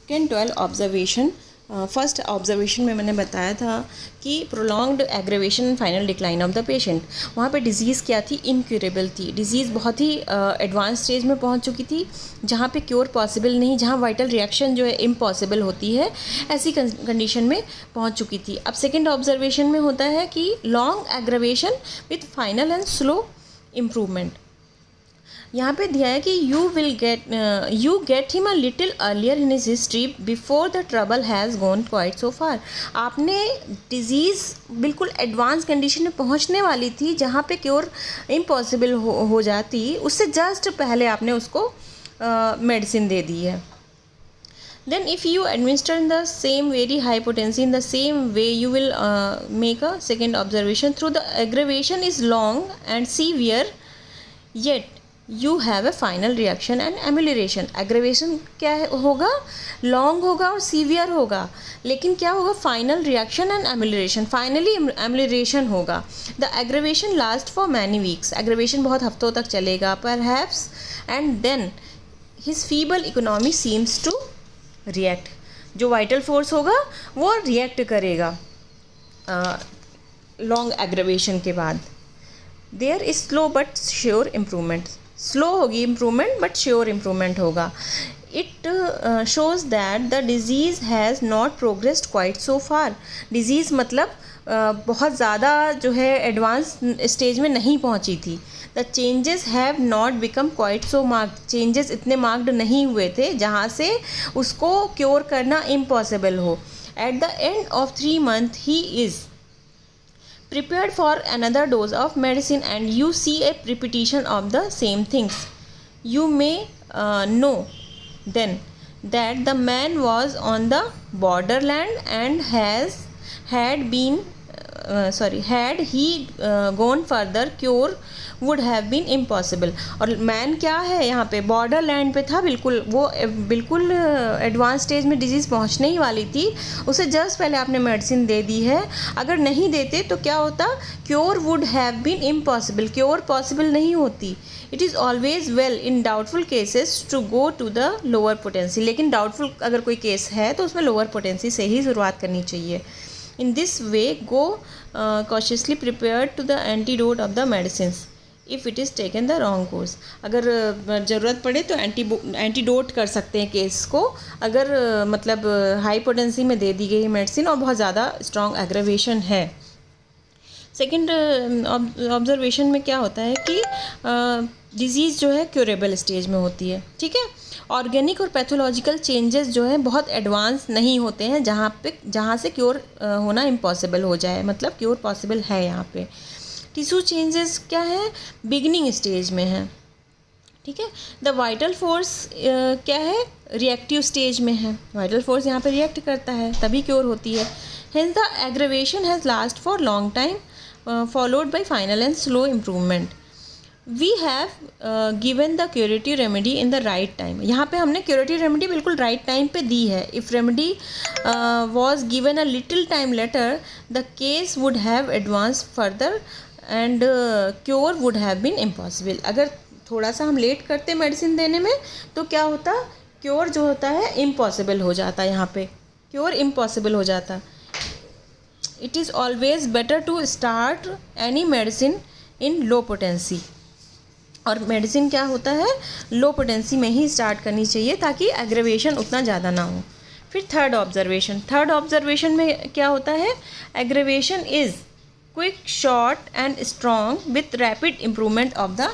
Second 12 observation. First observation में मैंने बताया था कि prolonged aggravation and final decline of the patient. वहाँ पे डिज़ीज़ क्या थी, इनक्यूरेबल थी। डिज़ीज़ बहुत ही एडवांस स्टेज में पहुँच चुकी थी, जहाँ पे क्योर पॉसिबल नहीं, जहाँ वाइटल रिएक्शन जो है इम्पॉसिबल होती है, ऐसी कंडीशन में पहुँच चुकी थी। अब सेकेंड ऑब्जर्वेशन में होता है कि long aggravation with final end slow improvement. यहाँ पे दिया है कि you get him a little earlier in his history before the trouble has gone quite so far. आपने डिज़ीज़ बिल्कुल एडवांस कंडीशन में पहुँचने वाली थी, जहाँ पे क्योर इम्पॉसिबल हो जाती, उससे जस्ट पहले आपने उसको मेडिसिन दे दी है। Then if you administer in the same very high potency in the same way, you will make a second observation through the aggravation is long and severe, yet you have a final reaction and amelioration। aggravation क्या होगा, long होगा और severe होगा, लेकिन क्या होगा, final reaction and amelioration, finally amelioration होगा। The aggravation last for many weeks, aggravation बहुत हफ्तों तक चलेगा perhaps, and then his feeble economy seems to react. जो वाइटल फोर्स होगा वो रिएक्ट करेगा लॉन्ग एग्रेवेशन के बाद। There is slow but sure improvement, slow होगी इम्प्रूवमेंट बट श्योर इम्प्रूवमेंट होगा। It shows that the disease has not progressed quite so far. Disease मतलब बहुत ज़्यादा जो है एडवांस स्टेज में नहीं पहुंची थी। The changes have not become quite so marked, changes इतने मार्क्ड नहीं हुए थे जहाँ से उसको क्योर करना इम्पॉसिबल हो। At the end of 3 months he is prepared for another dose of medicine and you see a repetition of the same things. You may know then that the man was on the borderland and had he gone further, cure would have been impossible। और man क्या है यहाँ पे, border land पे था, बिल्कुल वो बिल्कुल एडवांस स्टेज में डिजीज़ पहुँचने ही वाली थी, उसे जस्ट पहले आपने मेडिसिन दे दी है। अगर नहीं देते तो क्या होता, cure would have been impossible, cure possible नहीं होती। It is always well in doubtful cases to go to the lower potency, लेकिन डाउटफुल अगर कोई केस है तो उसमें लोअर पोटेंसी से ही शुरुआत करनी चाहिए। In this way, go cautiously prepared to the antidote of the medicines if it is taken the wrong course। अगर ज़रूरत पड़े तो एंटीडोट कर सकते हैं केस को, अगर मतलब हाई पोटेंसी में दे दी गई मेडिसिन और बहुत ज़्यादा स्ट्रॉन्ग एग्रेवेशन है। सेकेंड ऑब्जर्वेशन में क्या होता है कि डिज़ीज़ जो है क्यूरेबल स्टेज में होती है, ठीक है। ऑर्गेनिक और पैथोलॉजिकल चेंजेस जो है बहुत एडवांस नहीं होते हैं, जहाँ से क्योर होना इम्पॉसिबल हो जाए, मतलब क्योर पॉसिबल है यहाँ पे। टिश्यू चेंजेस क्या है, बिगिनिंग स्टेज में है, ठीक है। द वाइटल फोर्स क्या है, रिएक्टिव स्टेज में है, वाइटल फोर्स यहाँ पे रिएक्ट करता है तभी क्योर होती है। Hence the aggravation has last for long time followed by final and slow improvement। We have given the curative remedy in the right time। यहाँ पे हमने curative remedy बिल्कुल right time पे दी है। If remedy was given a little time later, the case would have advanced further and cure would have been impossible। अगर थोड़ा सा हम लेट करते मेडिसिन देने में तो क्या होता, क्योर जो होता है इम्पॉसिबल हो जाता, यहाँ पे क्योर इम्पॉसिबल हो जाता। It is always better to start any medicine in low potency, और मेडिसिन क्या होता है, लो पोटेंसी में ही स्टार्ट करनी चाहिए ताकि एग्रेवेशन उतना ज़्यादा ना हो। फिर थर्ड ऑब्जर्वेशन में क्या होता है, aggravation is quick, short and strong with rapid improvement of the